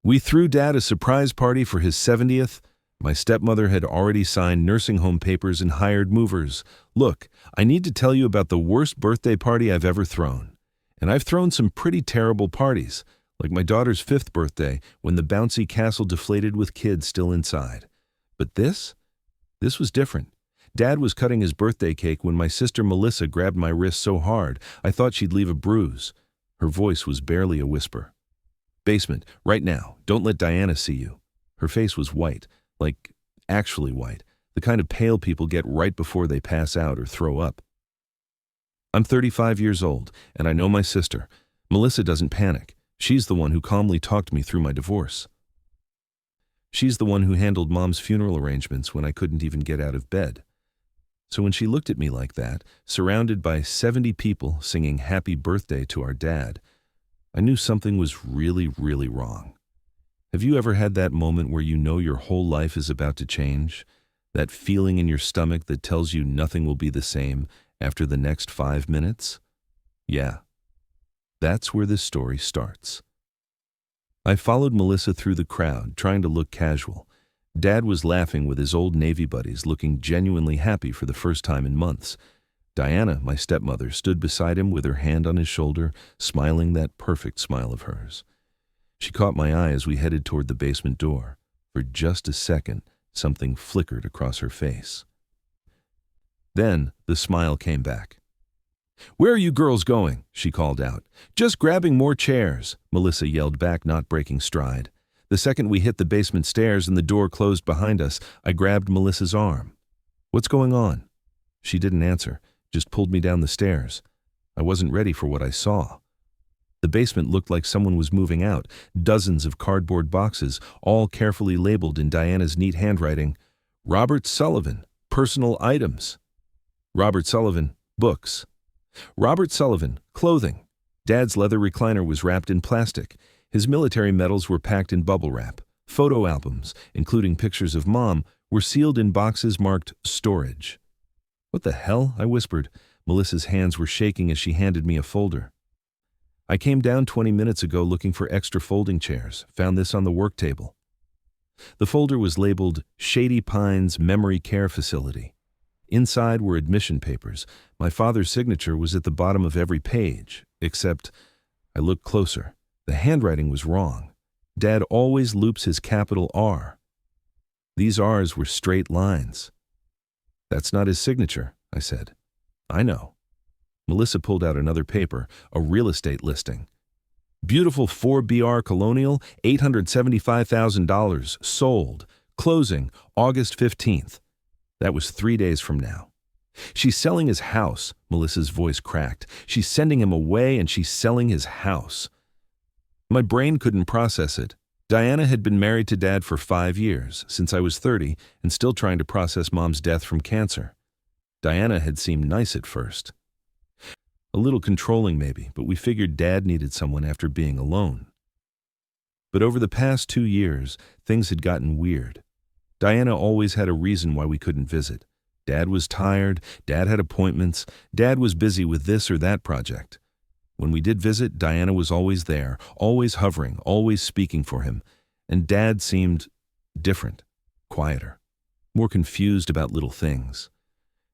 We threw Dad a surprise party for his 70th. My stepmother had already signed nursing home papers and hired movers. Look, I need to tell you about the worst birthday party I've ever thrown. And I've thrown some pretty terrible parties, like my daughter's 5th birthday when the bouncy castle deflated with kids still inside. But this was different. Dad was cutting his birthday cake when my sister Melissa grabbed my wrist so hard I thought she'd leave a bruise. Her voice was barely a whisper. "Basement, right now. Don't let Diana see you." Her face was white, like actually white, the kind of pale people get right before they pass out or throw up. I'm 35 years old, and I know my sister. Melissa doesn't panic. She's the one who calmly talked me through my divorce. She's the one who handled Mom's funeral arrangements when I couldn't even get out of bed. So when she looked at me like that, surrounded by 70 people singing happy birthday to our dad, I knew something was really, really wrong. Have you ever had that moment where you know your whole life is about to change? That feeling in your stomach that tells you nothing will be the same after the next 5 minutes? Yeah, that's where this story starts. I followed Melissa through the crowd, trying to look casual. Dad was laughing with his old Navy buddies, looking genuinely happy for the first time in months. Diana, my stepmother, stood beside him with her hand on his shoulder, smiling that perfect smile of hers. She caught my eye as we headed toward the basement door. For just a second, something flickered across her face. Then the smile came back. "Where are you girls going?" she called out. "Just grabbing more chairs," Melissa yelled back, not breaking stride. The second we hit the basement stairs and the door closed behind us, I grabbed Melissa's arm. "What's going on?" She didn't answer, just pulled me down the stairs. I wasn't ready for what I saw. The basement looked like someone was moving out, dozens of cardboard boxes, all carefully labeled in Diana's neat handwriting. Robert Sullivan, personal items. Robert Sullivan, books. Robert Sullivan, clothing. Dad's leather recliner was wrapped in plastic. His military medals were packed in bubble wrap. Photo albums, including pictures of Mom, were sealed in boxes marked storage. "What the hell?" I whispered. Melissa's hands were shaking as she handed me a folder. "I came down 20 minutes ago looking for extra folding chairs. Found this on the work table." The folder was labeled Shady Pines Memory Care Facility. Inside were admission papers. My father's signature was at the bottom of every page, except I looked closer. The handwriting was wrong. Dad always loops his capital R. These R's were straight lines. "That's not his signature," I said. "I know." Melissa pulled out another paper, a real estate listing. "Beautiful 4BR Colonial, $875,000, sold. Closing, August 15th. That was 3 days from now. "She's selling his house," Melissa's voice cracked. "She's sending him away and she's selling his house." My brain couldn't process it. Diana had been married to Dad for 5 years, since I was 30, and still trying to process Mom's death from cancer. Diana had seemed nice at first. A little controlling maybe, but we figured Dad needed someone after being alone. But over the past 2 years, things had gotten weird. Diana always had a reason why we couldn't visit. Dad was tired, Dad had appointments, Dad was busy with this or that project. When we did visit, Diana was always there, always hovering, always speaking for him. And Dad seemed different, quieter, more confused about little things.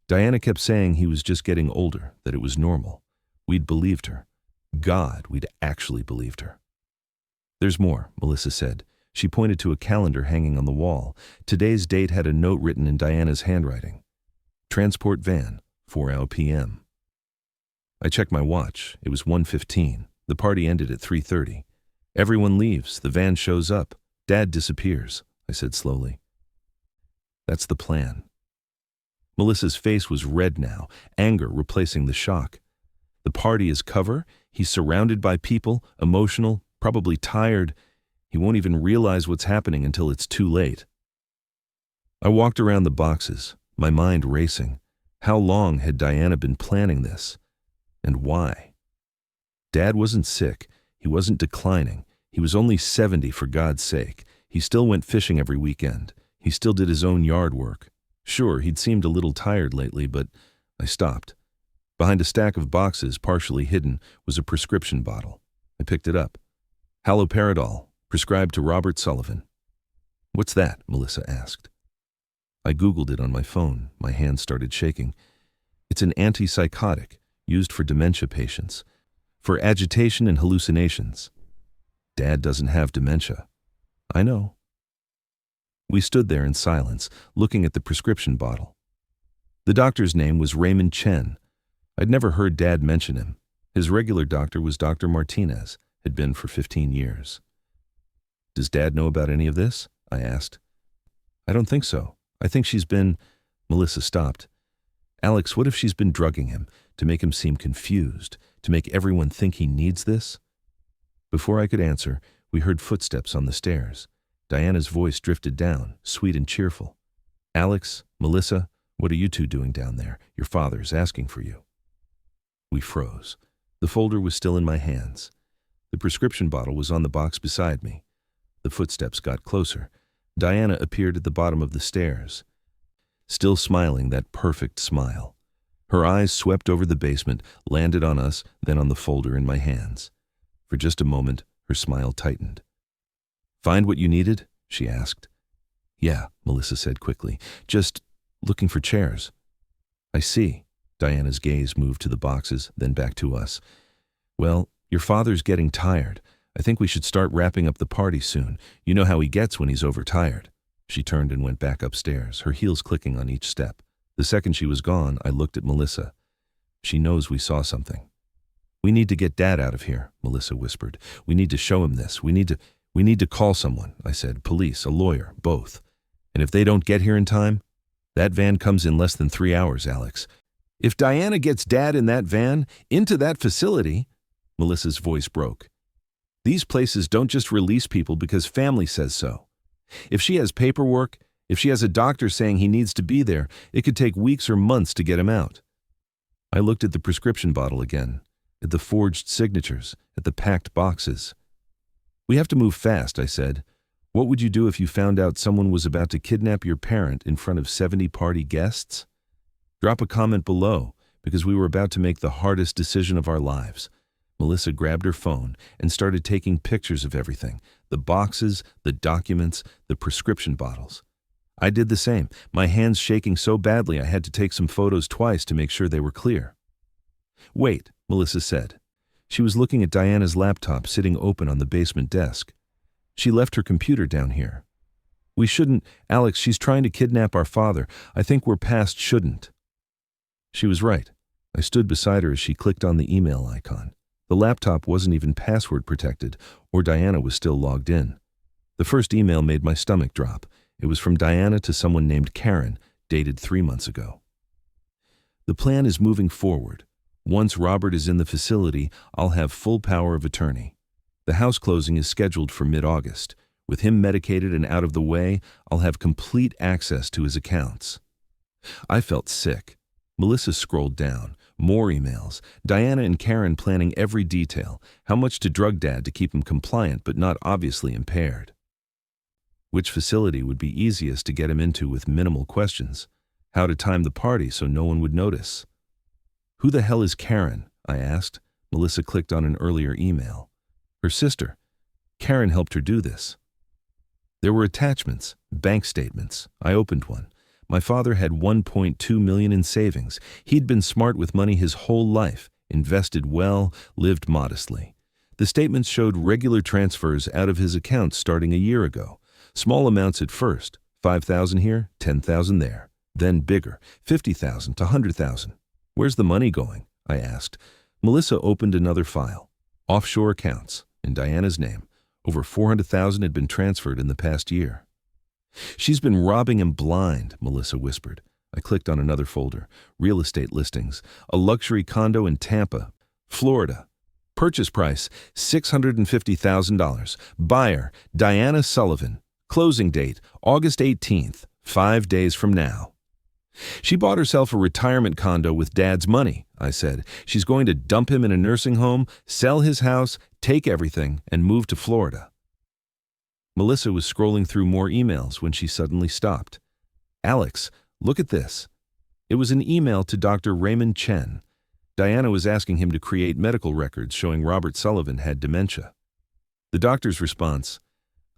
Diana kept saying he was just getting older, that it was normal. We'd believed her. God, we'd actually believed her. "There's more," Melissa said. She pointed to a calendar hanging on the wall. Today's date had a note written in Diana's handwriting. "Transport van, 4 p.m. I checked my watch. It was 1:15. The party ended at 3:30. "Everyone leaves. The van shows up. Dad disappears," I said slowly. "That's the plan." Melissa's face was red now, anger replacing the shock. The party is cover. He's surrounded by people, emotional, probably tired. He won't even realize what's happening until it's too late. I walked around the boxes, my mind racing. How long had Diana been planning this? And why? Dad wasn't sick. He wasn't declining. He was only 70, for God's sake. He still went fishing every weekend. He still did his own yard work. Sure, he'd seemed a little tired lately, but I stopped. Behind a stack of boxes, partially hidden, was a prescription bottle. I picked it up. Haloperidol, prescribed to Robert Sullivan. What's that? Melissa asked. I Googled it on my phone. My hands started shaking. It's an antipsychotic used for dementia patients, for agitation and hallucinations. Dad doesn't have dementia. I know. We stood there in silence, looking at the prescription bottle. The doctor's name was Raymond Chen. I'd never heard Dad mention him. His regular doctor was Dr. Martinez, had been for 15 years. Does Dad know about any of this? I asked. I don't think so. I think she's been... Melissa stopped. Alex, what if she's been drugging him to make him seem confused, to make everyone think he needs this? Before I could answer, we heard footsteps on the stairs. Diana's voice drifted down, sweet and cheerful. Alex, Melissa, what are you two doing down there? Your father's asking for you. We froze. The folder was still in my hands. The prescription bottle was on the box beside me. The footsteps got closer. Diana appeared at the bottom of the stairs, still smiling that perfect smile. Her eyes swept over the basement, landed on us, then on the folder in my hands. For just a moment, her smile tightened. Find what you needed? She asked. Yeah, Melissa said quickly. Just looking for chairs. I see. Diana's gaze moved to the boxes, then back to us. Well, your father's getting tired. I think we should start wrapping up the party soon. You know how he gets when he's overtired. She turned and went back upstairs, her heels clicking on each step. The second she was gone, I looked at Melissa. She knows we saw something. We need to get Dad out of here, Melissa whispered. We need to show him this. We need to call someone, I said. Police, a lawyer, both. And if they don't get here in time, that van comes in less than 3 hours, Alex. If Diana gets Dad in that van, into that facility, Melissa's voice broke. These places don't just release people because family says so. If she has paperwork, if she has a doctor saying he needs to be there, it could take weeks or months to get him out. I looked at the prescription bottle again, at the forged signatures, at the packed boxes. We have to move fast, I said. What would you do if you found out someone was about to kidnap your parent in front of 70 party guests? Drop a comment below, because we were about to make the hardest decision of our lives. Melissa grabbed her phone and started taking pictures of everything, the boxes, the documents, the prescription bottles. I did the same, my hands shaking so badly I had to take some photos twice to make sure they were clear. Wait, Melissa said. She was looking at Diana's laptop sitting open on the basement desk. She left her computer down here. We shouldn't, Alex, she's trying to kidnap our father. I think we're past shouldn't. She was right. I stood beside her as she clicked on the email icon. The laptop wasn't even password protected, or Diana was still logged in. The first email made my stomach drop. It was from Diana to someone named Karen, dated 3 months ago. The plan is moving forward. Once Robert is in the facility, I'll have full power of attorney. The house closing is scheduled for mid-August. With him medicated and out of the way, I'll have complete access to his accounts. I felt sick. Melissa scrolled down. More emails. Diana and Karen planning every detail. How much to drug Dad to keep him compliant but not obviously impaired. Which facility would be easiest to get him into with minimal questions? How to time the party so no one would notice? Who the hell is Karen? I asked. Melissa clicked on an earlier email. Her sister. Karen helped her do this. There were attachments, bank statements. I opened one. My father had $1.2 million in savings. He'd been smart with money his whole life, invested well, lived modestly. The statements showed regular transfers out of his accounts starting a year ago. Small amounts at first, $5,000 here, $10,000 there. Then bigger, $50,000 to $100,000. Where's the money going? I asked. Melissa opened another file. Offshore accounts, in Diana's name. Over $400,000 had been transferred in the past year. She's been robbing him blind, Melissa whispered. I clicked on another folder. Real estate listings. A luxury condo in Tampa, Florida. Purchase price, $650,000. Buyer, Diana Sullivan. Closing date, August 18th, 5 days from now. She bought herself a retirement condo with Dad's money, I said. She's going to dump him in a nursing home, sell his house, take everything, and move to Florida. Melissa was scrolling through more emails when she suddenly stopped. Alex, look at this. It was an email to Dr. Raymond Chen. Diana was asking him to create medical records showing Robert Sullivan had dementia. The doctor's response,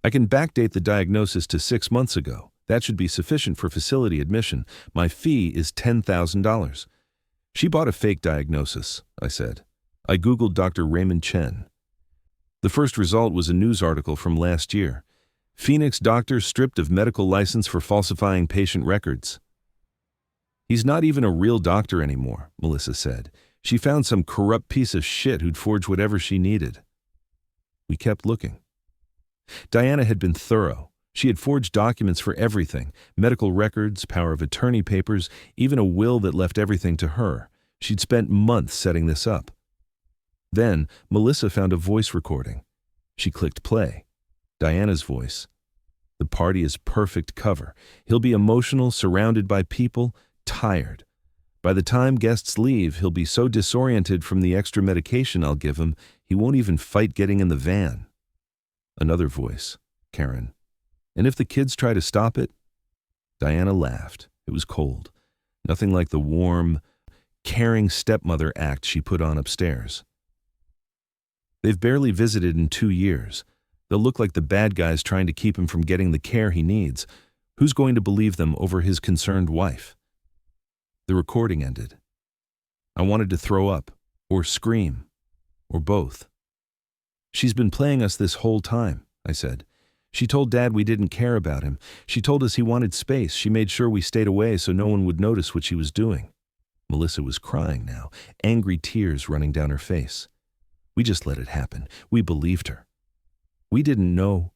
I can backdate the diagnosis to 6 months ago. That should be sufficient for facility admission. My fee is $10,000. She bought a fake diagnosis, I said. I Googled Dr. Raymond Chen. The first result was a news article from last year. Phoenix doctor stripped of medical license for falsifying patient records. He's not even a real doctor anymore, Melissa said. She found some corrupt piece of shit who'd forge whatever she needed. We kept looking. Diana had been thorough. She had forged documents for everything, medical records, power of attorney papers, even a will that left everything to her. She'd spent months setting this up. Then, Melissa found a voice recording. She clicked play. Diana's voice. The party is perfect cover. He'll be emotional, surrounded by people, tired. By the time guests leave, he'll be so disoriented from the extra medication I'll give him, he won't even fight getting in the van. Another voice. Karen. And if the kids try to stop it? Diana laughed. It was cold. Nothing like the warm, caring stepmother act she put on upstairs. They've barely visited in 2 years. They'll look like the bad guys trying to keep him from getting the care he needs. Who's going to believe them over his concerned wife? The recording ended. I wanted to throw up, or scream, or both. She's been playing us this whole time, I said. She told Dad we didn't care about him. She told us he wanted space. She made sure we stayed away so no one would notice what she was doing. Melissa was crying now, angry tears running down her face. We just let it happen. We believed her. We didn't know.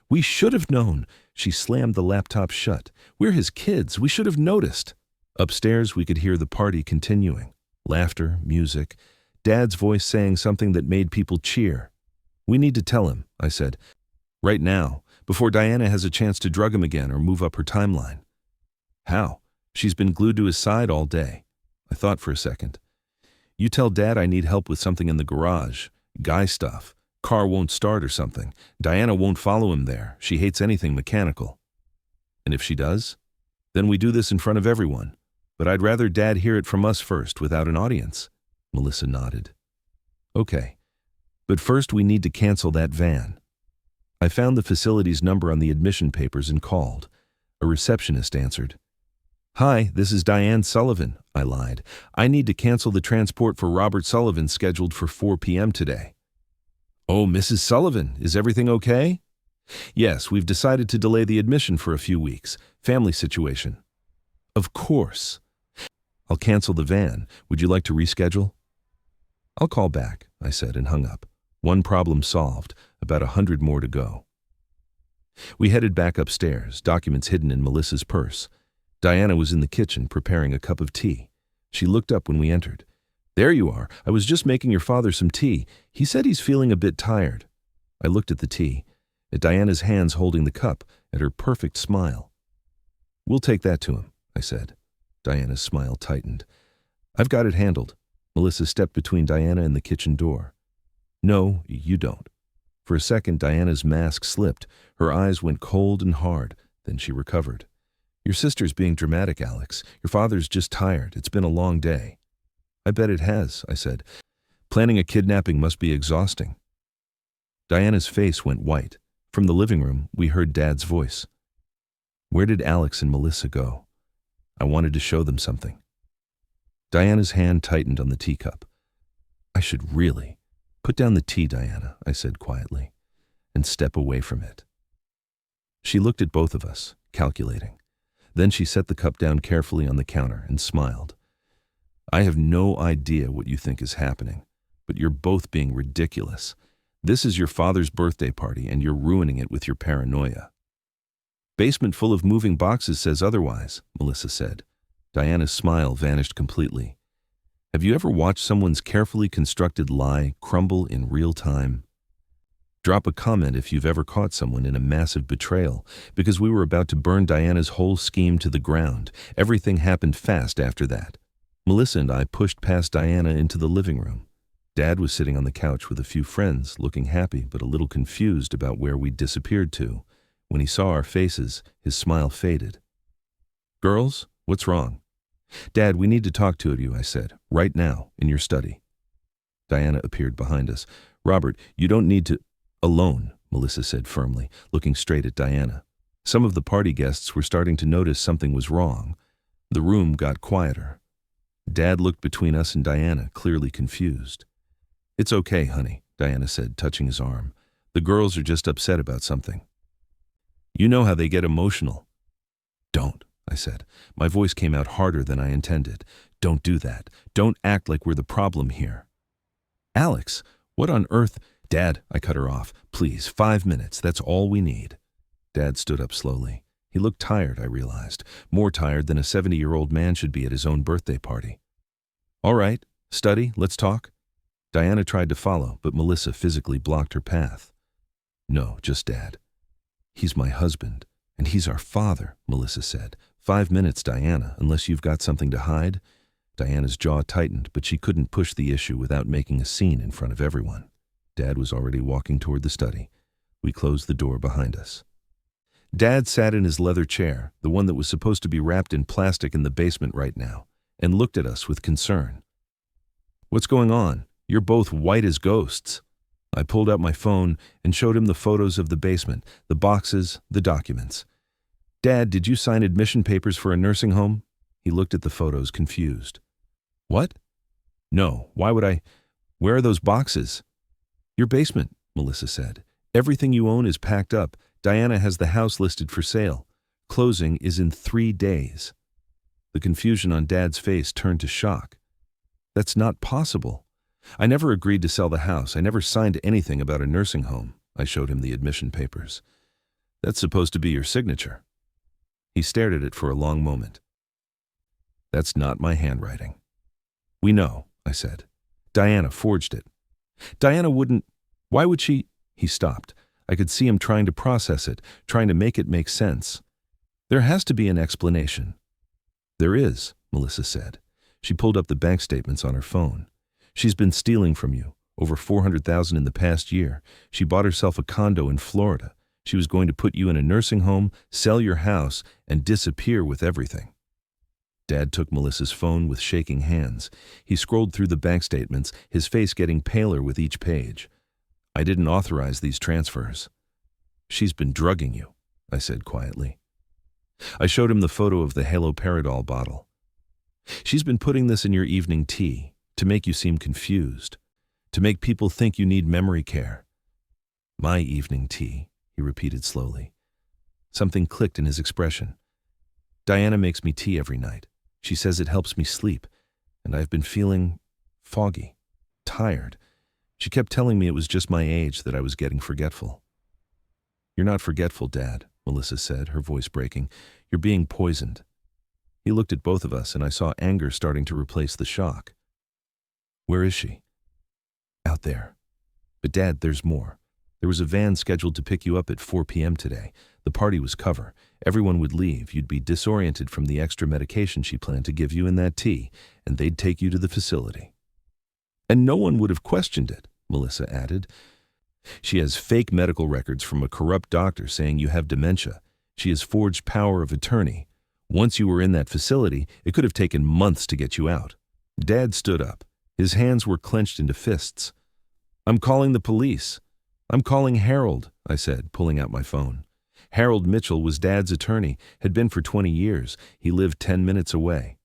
We should have known. She slammed the laptop shut. We're his kids. We should have noticed. Upstairs, we could hear the party continuing. Laughter, music, Dad's voice saying something that made people cheer. We need to tell him, I said. Right now, before Diana has a chance to drug him again or move up her timeline. How? She's been glued to his side all day. I thought for a second. You tell Dad I need help with something in the garage. Guy stuff. Car won't start or something. Diana won't follow him there. She hates anything mechanical. And if she does? Then we do this in front of everyone. But I'd rather Dad hear it from us first without an audience. Melissa nodded. Okay. But first we need to cancel that van. I found the facility's number on the admission papers and called. A receptionist answered. Hi, this is Diane Sullivan, I lied. I need to cancel the transport for Robert Sullivan scheduled for 4 p.m. today. Oh, Mrs. Sullivan, is everything okay? Yes, we've decided to delay the admission for a few weeks. Family situation. Of course. I'll cancel the van. Would you like to reschedule? I'll call back, I said and hung up. One problem solved, about 100 more to go. We headed back upstairs, documents hidden in Melissa's purse. Diana was in the kitchen preparing a cup of tea. She looked up when we entered. There you are. I was just making your father some tea. He said he's feeling a bit tired. I looked at the tea, at Diana's hands holding the cup, at her perfect smile. We'll take that to him, I said. Diana's smile tightened. I've got it handled. Melissa stepped between Diana and the kitchen door. No, you don't. For a second, Diana's mask slipped. Her eyes went cold and hard. Then she recovered. Your sister's being dramatic, Alex. Your father's just tired. It's been a long day. I bet it has, I said. Planning a kidnapping must be exhausting. Diana's face went white. From the living room, we heard Dad's voice. Where did Alex and Melissa go? I wanted to show them something. Diana's hand tightened on the teacup. I should really. Put down the tea, Diana, I said quietly, and step away from it. She looked at both of us, calculating. Then she set the cup down carefully on the counter and smiled. I have no idea what you think is happening, but you're both being ridiculous. This is your father's birthday party, and you're ruining it with your paranoia. Basement full of moving boxes says otherwise, Melissa said. Diana's smile vanished completely. Have you ever watched someone's carefully constructed lie crumble in real time? Drop a comment if you've ever caught someone in a massive betrayal, because we were about to burn Diana's whole scheme to the ground. Everything happened fast after that. Melissa and I pushed past Diana into the living room. Dad was sitting on the couch with a few friends, looking happy but a little confused about where we'd disappeared to. When he saw our faces, his smile faded. Girls, what's wrong? Dad, we need to talk to you, I said, right now, in your study. Diana appeared behind us. Robert, you don't need to... Alone, Melissa said firmly, looking straight at Diana. Some of the party guests were starting to notice something was wrong. The room got quieter. Dad looked between us and Diana, clearly confused. "It's okay, honey," Diana said, touching his arm. "The girls are just upset about something. You know how they get emotional." "Don't," I said. My voice came out harder than I intended. "Don't do that. Don't act like we're the problem here." "Alex, what on earth—" "Dad," I cut her off. "Please, 5 minutes. That's all we need." Dad stood up slowly. He looked tired, I realized. More tired than a 70-year-old man should be at his own birthday party. "All right, study, let's talk." Diana tried to follow, but Melissa physically blocked her path. "No, just Dad. He's my husband, and he's our father," Melissa said. 5 minutes, Diana, unless you've got something to hide." Diana's jaw tightened, but she couldn't push the issue without making a scene in front of everyone. Dad was already walking toward the study. We closed the door behind us. Dad sat in his leather chair, the one that was supposed to be wrapped in plastic in the basement right now, and looked at us with concern. "What's going on? You're both white as ghosts." I pulled out my phone and showed him the photos of the basement, the boxes, the documents. "Dad, did you sign admission papers for a nursing home?" He looked at the photos, confused. "What? No, why would I? Where are those boxes?" "Your basement," Melissa said. "Everything you own is packed up. Diana has the house listed for sale. Closing is in 3 days. The confusion on Dad's face turned to shock. "That's not possible. I never agreed to sell the house. I never signed anything about a nursing home." I showed him the admission papers. "That's supposed to be your signature." He stared at it for a long moment. "That's not my handwriting." "We know," I said. "Diana forged it." "Diana wouldn't. Why would she—" He stopped. I could see him trying to process it, trying to make it make sense. "There has to be an explanation." "There is," Melissa said. She pulled up the bank statements on her phone. "She's been stealing from you, over $400,000 in the past year. She bought herself a condo in Florida. She was going to put you in a nursing home, sell your house, and disappear with everything." Dad took Melissa's phone with shaking hands. He scrolled through the bank statements, his face getting paler with each page. "I didn't authorize these transfers." "She's been drugging you," I said quietly. I showed him the photo of the haloperidol bottle. "She's been putting this in your evening tea, to make you seem confused, to make people think you need memory care." "My evening tea," he repeated slowly. Something clicked in his expression. "Diana makes me tea every night. She says it helps me sleep, and I've been feeling foggy, tired. She kept telling me it was just my age, that I was getting forgetful." "You're not forgetful, Dad," Melissa said, her voice breaking. "You're being poisoned." He looked at both of us, and I saw anger starting to replace the shock. "Where is she?" "Out there." "But Dad, there's more. There was a van scheduled to pick you up at 4 p.m. today. The party was cover. Everyone would leave. You'd be disoriented from the extra medication she planned to give you in that tea, and they'd take you to the facility." "And no one would have questioned it," Melissa added. "She has fake medical records from a corrupt doctor saying you have dementia. She has forged power of attorney. Once you were in that facility, it could have taken months to get you out." Dad stood up. His hands were clenched into fists. "I'm calling the police. I'm calling Harold," I said, pulling out my phone. Harold Mitchell was Dad's attorney, had been for 20 years. He lived 10 minutes away.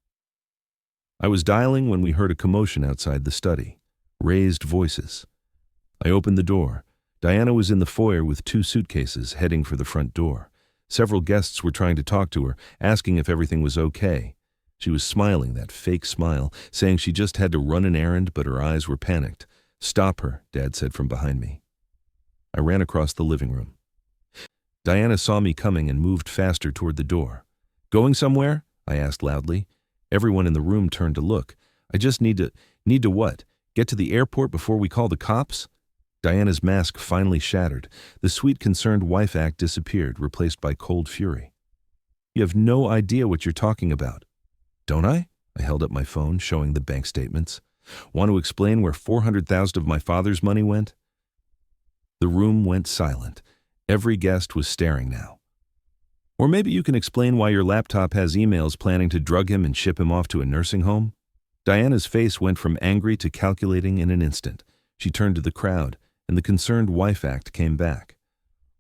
I was dialing when we heard a commotion outside the study. Raised voices. I opened the door. Diana was in the foyer with 2 suitcases, heading for the front door. Several guests were trying to talk to her, asking if everything was okay. She was smiling, that fake smile, saying she just had to run an errand, but her eyes were panicked. "Stop her," Dad said from behind me. I ran across the living room. Diana saw me coming and moved faster toward the door. "Going somewhere?" I asked loudly. Everyone in the room turned to look. "I just need to what? Get to the airport before we call the cops?" Diana's mask finally shattered. The sweet concerned wife act disappeared, replaced by cold fury. "You have no idea what you're talking about." "Don't I?" I held up my phone, showing the bank statements. "Want to explain where $400,000 of my father's money went?" The room went silent. Every guest was staring now. "Or maybe you can explain why your laptop has emails planning to drug him and ship him off to a nursing home?" Diana's face went from angry to calculating in an instant. She turned to the crowd, and the concerned wife act came back.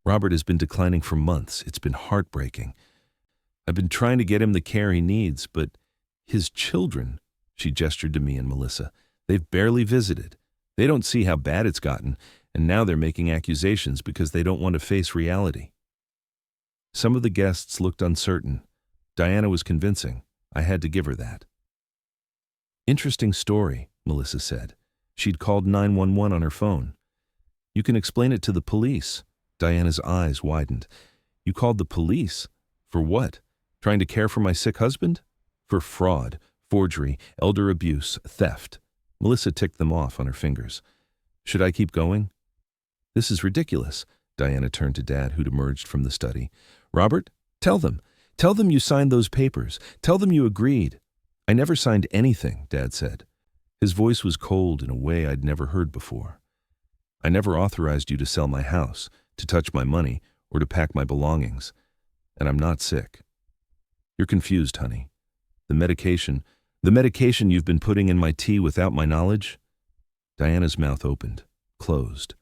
Robert has been declining for months. It's been heartbreaking. I've been trying to get him the care he needs, but his children, she gestured to me and Melissa, they've barely visited. They don't see how bad it's gotten, and now they're making accusations because they don't want to face reality. Some of the guests looked uncertain. Diana was convincing. I had to give her that. Interesting story, Melissa said. She'd called 911 on her phone. You can explain it to the police. Diana's eyes widened. You called the police? For what? Trying to care for my sick husband? For fraud, forgery, elder abuse, theft. Melissa ticked them off on her fingers. Should I keep going? This is ridiculous. Diana turned to Dad, who'd emerged from the study. Robert, tell them. Tell them you signed those papers. Tell them you agreed. I never signed anything, Dad said. His voice was cold in a way I'd never heard before. I never authorized you to sell my house, to touch my money, or to pack my belongings. And I'm not sick. You're confused, honey. The medication you've been putting in my tea without my knowledge? Diana's mouth opened, closed.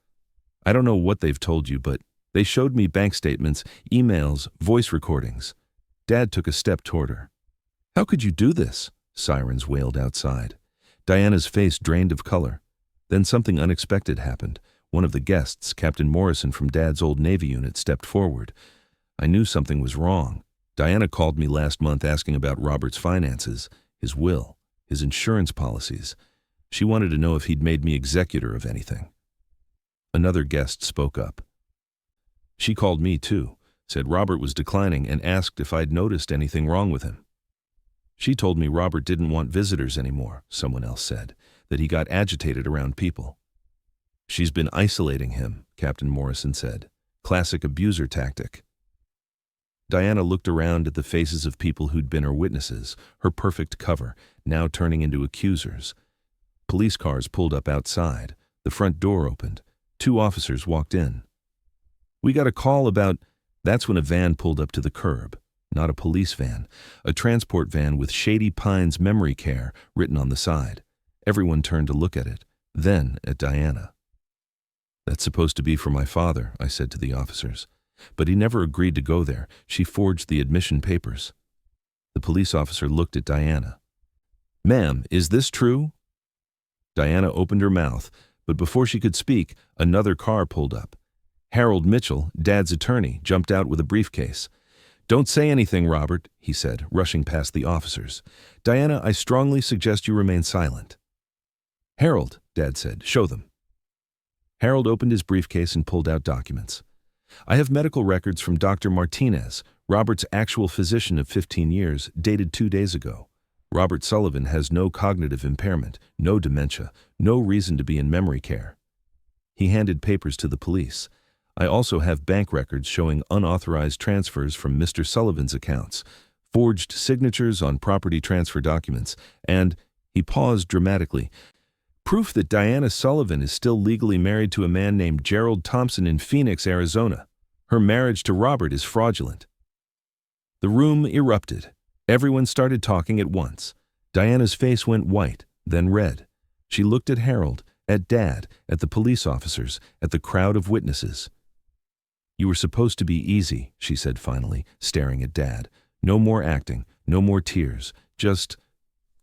I don't know what they've told you, but they showed me bank statements, emails, voice recordings. Dad took a step toward her. How could you do this? Sirens wailed outside. Diana's face drained of color. Then something unexpected happened. One of the guests, Captain Morrison from Dad's old Navy unit, stepped forward. I knew something was wrong. Diana called me last month asking about Robert's finances, his will, his insurance policies. She wanted to know if he'd made me executor of anything. Another guest spoke up. She called me too, said Robert was declining, and asked if I'd noticed anything wrong with him. She told me Robert didn't want visitors anymore, someone else said, that he got agitated around people. She's been isolating him, Captain Morrison said. Classic abuser tactic. Diana looked around at the faces of people who'd been her witnesses, her perfect cover, now turning into accusers. Police cars pulled up outside. The front door opened. 2 officers walked in. We got a call about... That's when a van pulled up to the curb. Not a police van, a transport van with Shady Pines Memory Care written on the side. Everyone turned to look at it, then at Diana. That's supposed to be for my father, I said to the officers. But he never agreed to go there. She forged the admission papers. The police officer looked at Diana. Ma'am, is this true? Diana opened her mouth, but before she could speak, another car pulled up. Harold Mitchell, Dad's attorney, jumped out with a briefcase. Don't say anything, Robert, he said, rushing past the officers. Diana, I strongly suggest you remain silent. Harold, Dad said, show them. Harold opened his briefcase and pulled out documents. I have medical records from Dr. Martinez, Robert's actual physician of 15 years, dated 2 days ago. Robert Sullivan has no cognitive impairment, no dementia, no reason to be in memory care. He handed papers to the police. I also have bank records showing unauthorized transfers from Mr. Sullivan's accounts, forged signatures on property transfer documents, and, he paused dramatically, proof that Diana Sullivan is still legally married to a man named Gerald Thompson in Phoenix, Arizona. Her marriage to Robert is fraudulent. The room erupted. Everyone started talking at once. Diana's face went white, then red. She looked at Harold, at Dad, at the police officers, at the crowd of witnesses. You were supposed to be easy, she said finally, staring at Dad. No more acting, no more tears, just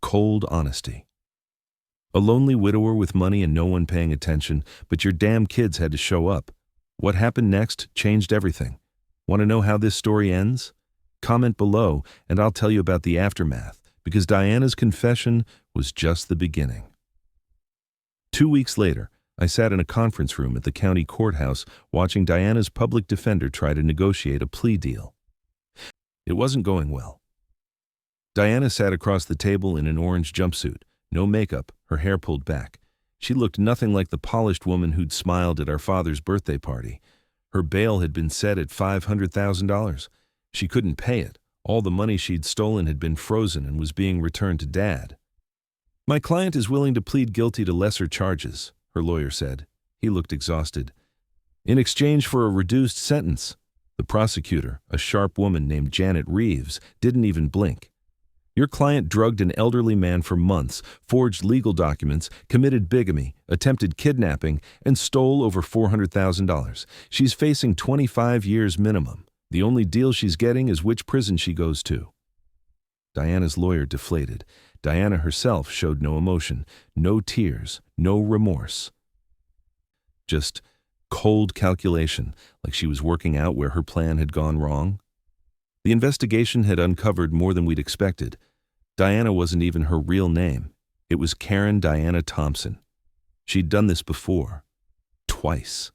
cold honesty. A lonely widower with money and no one paying attention, but your damn kids had to show up. What happened next changed everything. Want to know how this story ends? Comment below and I'll tell you about the aftermath, because Diana's confession was just the beginning. 2 weeks later, I sat in a conference room at the county courthouse watching Diana's public defender try to negotiate a plea deal. It wasn't going well. Diana sat across the table in an orange jumpsuit, no makeup, her hair pulled back. She looked nothing like the polished woman who'd smiled at our father's birthday party. Her bail had been set at $500,000. She couldn't pay it. All the money she'd stolen had been frozen and was being returned to Dad. My client is willing to plead guilty to lesser charges, her lawyer said. He looked exhausted. In exchange for a reduced sentence. The prosecutor, a sharp woman named Janet Reeves, didn't even blink. Your client drugged an elderly man for months, forged legal documents, committed bigamy, attempted kidnapping, and stole over $400,000. She's facing 25 years minimum. The only deal she's getting is which prison she goes to." Diana's lawyer deflated. Diana herself showed no emotion, no tears, no remorse. Just cold calculation, like she was working out where her plan had gone wrong. The investigation had uncovered more than we'd expected. Diana wasn't even her real name. It was Karen Diana Thompson. She'd done this before. Twice.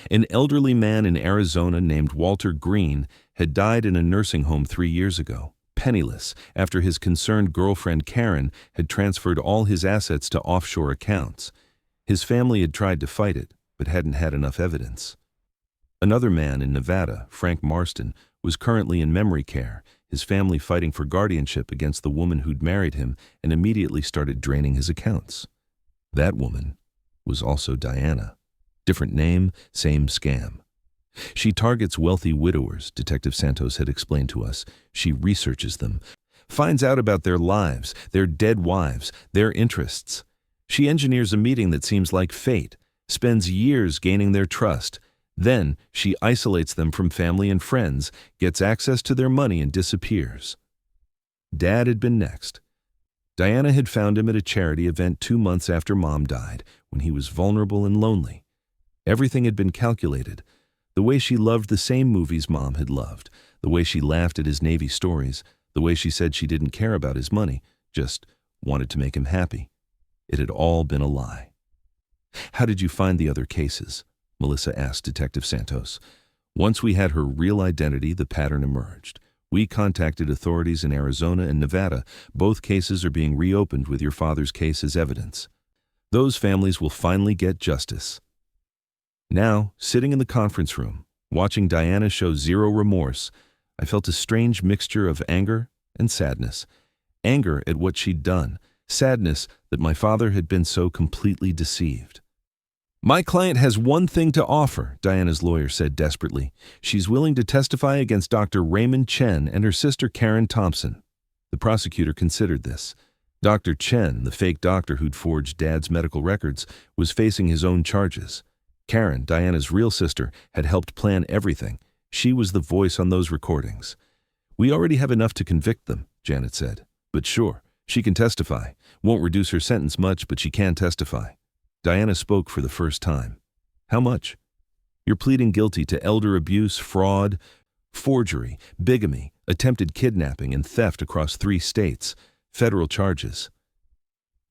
An elderly man in Arizona named Walter Green had died in a nursing home 3 years ago, penniless, after his concerned girlfriend Karen had transferred all his assets to offshore accounts. His family had tried to fight it, but hadn't had enough evidence. Another man in Nevada, Frank Marston, was currently in memory care, his family fighting for guardianship against the woman who'd married him and immediately started draining his accounts. That woman was also Diana. Different name, same scam. She targets wealthy widowers, Detective Santos had explained to us. She researches them, finds out about their lives, their dead wives, their interests. She engineers a meeting that seems like fate, spends years gaining their trust. Then she isolates them from family and friends, gets access to their money, and disappears. Dad had been next. Diana had found him at a charity event 2 months after Mom died, when he was vulnerable and lonely. Everything had been calculated. The way she loved the same movies Mom had loved, the way she laughed at his Navy stories, the way she said she didn't care about his money, just wanted to make him happy. It had all been a lie. "How did you find the other cases?" Melissa asked Detective Santos. "Once we had her real identity, the pattern emerged. We contacted authorities in Arizona and Nevada. Both cases are being reopened with your father's case as evidence. Those families will finally get justice." Now, sitting in the conference room, watching Diana show zero remorse, I felt a strange mixture of anger and sadness. Anger at what she'd done, sadness that my father had been so completely deceived. "My client has one thing to offer," Diana's lawyer said desperately. "She's willing to testify against Dr. Raymond Chen and her sister Karen Thompson." The prosecutor considered this. Dr. Chen, the fake doctor who'd forged Dad's medical records, was facing his own charges. Karen, Diana's real sister, had helped plan everything. She was the voice on those recordings. "We already have enough to convict them," Janet said. "But sure, she can testify. Won't reduce her sentence much, but she can testify." Diana spoke for the first time. "How much?" "You're pleading guilty to elder abuse, fraud, forgery, bigamy, attempted kidnapping, and theft across 3 states. Federal charges."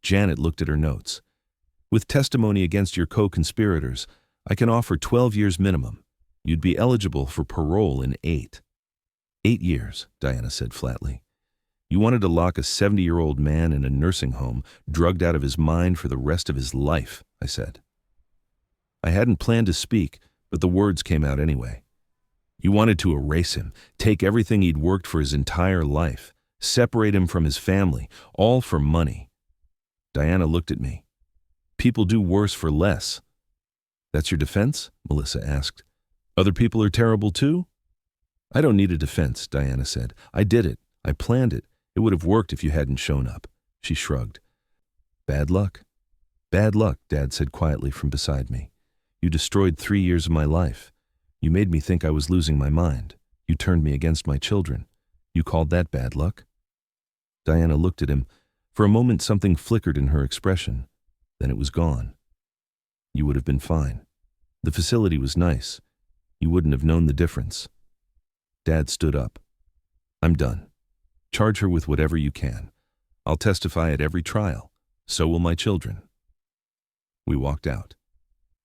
Janet looked at her notes. "With testimony against your co-conspirators, I can offer 12 years minimum. You'd be eligible for parole in 8. 8 years, Diana said flatly. "You wanted to lock a 70-year-old man in a nursing home, drugged out of his mind for the rest of his life," I said. I hadn't planned to speak, but the words came out anyway. "You wanted to erase him, take everything he'd worked for his entire life, separate him from his family, all for money." Diana looked at me. "People do worse for less." "That's your defense?" Melissa asked. "Other people are terrible too?" "I don't need a defense," Diana said. "I did it. I planned it. It would have worked if you hadn't shown up." She shrugged. "Bad luck." "Bad luck," Dad said quietly from beside me. "You destroyed 3 years of my life. You made me think I was losing my mind. You turned me against my children. You called that bad luck?" Diana looked at him. For a moment something flickered in her expression. Then it was gone. "You would have been fine. The facility was nice. You wouldn't have known the difference." Dad stood up. "I'm done. Charge her with whatever you can. I'll testify at every trial. So will my children." We walked out.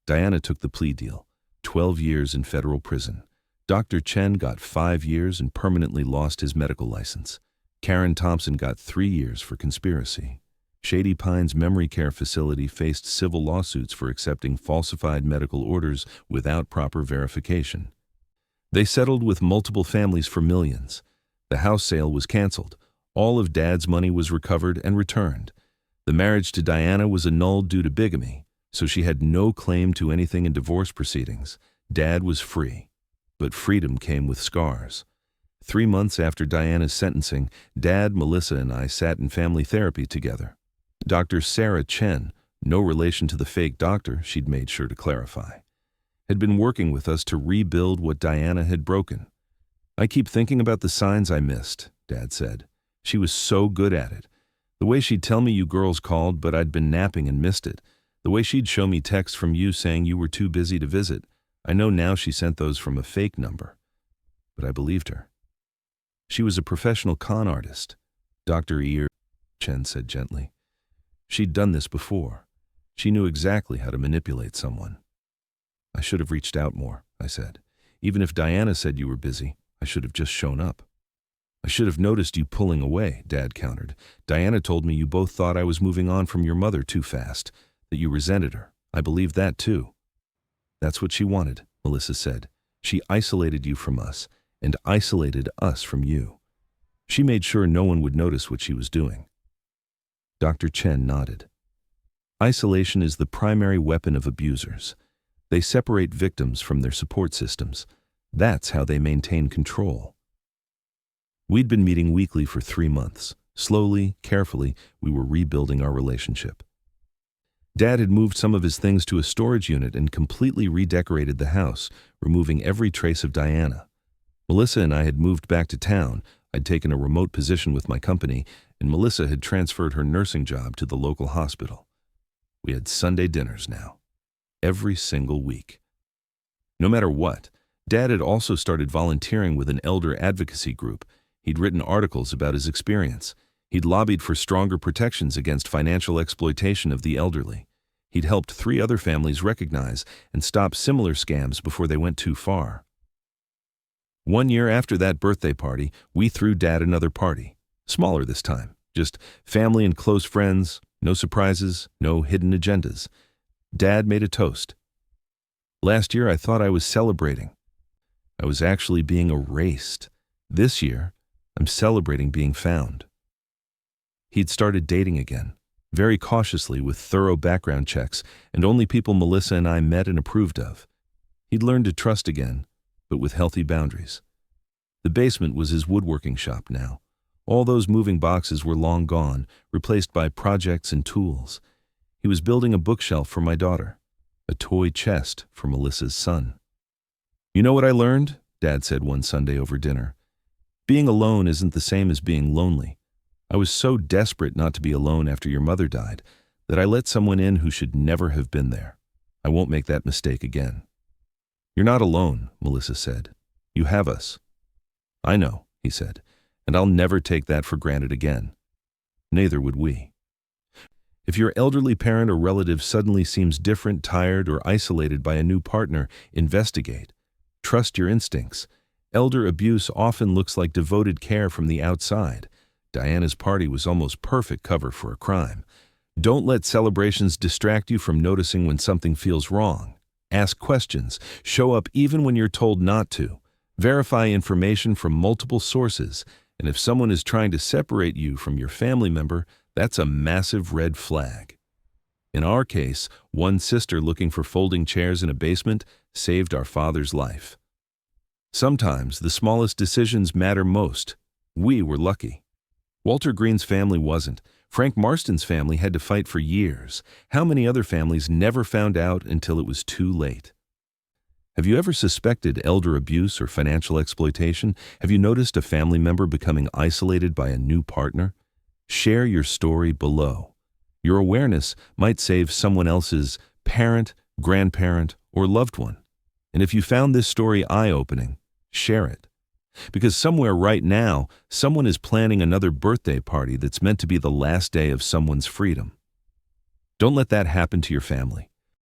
Diana took the plea deal, 12 years in federal prison. Dr. Chen got 5 years and permanently lost his medical license. Karen Thompson got 3 years for conspiracy. Shady Pines Memory Care Facility faced civil lawsuits for accepting falsified medical orders without proper verification. They settled with multiple families for millions. The house sale was canceled. All of Dad's money was recovered and returned. The marriage to Diana was annulled due to bigamy, so she had no claim to anything in divorce proceedings. Dad was free, but freedom came with scars. 3 months after Diana's sentencing, Dad, Melissa, and I sat in family therapy together. Dr. Sarah Chen, no relation to the fake doctor, she'd made sure to clarify, had been working with us to rebuild what Diana had broken. "I keep thinking about the signs I missed," Dad said. "She was so good at it. The way she'd tell me you girls called, but I'd been napping and missed it. The way she'd show me texts from you saying you were too busy to visit. I know now she sent those from a fake number." But I believed her. "She was a professional con artist," Dr. Chen said gently. "She'd done this before. She knew exactly how to manipulate someone." "I should have reached out more," I said. "Even if Diana said you were busy, I should have just shown up." "I should have noticed you pulling away," Dad countered. "Diana told me you both thought I was moving on from your mother too fast, that you resented her. I believed that too." "That's what she wanted," Melissa said. "She isolated you from us, and isolated us from you. She made sure no one would notice what she was doing." Dr. Chen nodded. "Isolation is the primary weapon of abusers. They separate victims from their support systems. That's how they maintain control." We'd been meeting weekly for 3 months. Slowly, carefully, we were rebuilding our relationship. Dad had moved some of his things to a storage unit and completely redecorated the house, removing every trace of Diana. Melissa and I had moved back to town. I'd taken a remote position with my company, and Melissa had transferred her nursing job to the local hospital. We had Sunday dinners now, every single week. No matter what, Dad had also started volunteering with an elder advocacy group. He'd written articles about his experience. He'd lobbied for stronger protections against financial exploitation of the elderly. He'd helped 3 other families recognize and stop similar scams before they went too far. 1 year after that birthday party, we threw Dad another party. Smaller this time, just family and close friends, no surprises, no hidden agendas. Dad made a toast. "Last year I thought I was celebrating. I was actually being erased. This year, I'm celebrating being found." He'd started dating again, very cautiously with thorough background checks, and only people Melissa and I met and approved of. He'd learned to trust again, but with healthy boundaries. The basement was his woodworking shop now. All those moving boxes were long gone, replaced by projects and tools. He was building a bookshelf for my daughter, a toy chest for Melissa's son. "You know what I learned?" Dad said one Sunday over dinner. "Being alone isn't the same as being lonely. I was so desperate not to be alone after your mother died that I let someone in who should never have been there. I won't make that mistake again." "You're not alone," Melissa said. "You have us." "I know," he said, "and I'll never take that for granted again." Neither would we. If your elderly parent or relative suddenly seems different, tired, or isolated by a new partner, investigate. Trust your instincts. Elder abuse often looks like devoted care from the outside. Diana's party was almost perfect cover for a crime. Don't let celebrations distract you from noticing when something feels wrong. Ask questions. Show up even when you're told not to. Verify information from multiple sources. And if someone is trying to separate you from your family member, that's a massive red flag. In our case, one sister looking for folding chairs in a basement saved our father's life. Sometimes the smallest decisions matter most. We were lucky. Walter Green's family wasn't. Frank Marston's family had to fight for years. How many other families never found out until it was too late? Have you ever suspected elder abuse or financial exploitation? Have you noticed a family member becoming isolated by a new partner? Share your story below. Your awareness might save someone else's parent, grandparent, or loved one. And if you found this story eye-opening, share it. Because somewhere right now, someone is planning another birthday party that's meant to be the last day of someone's freedom. Don't let that happen to your family.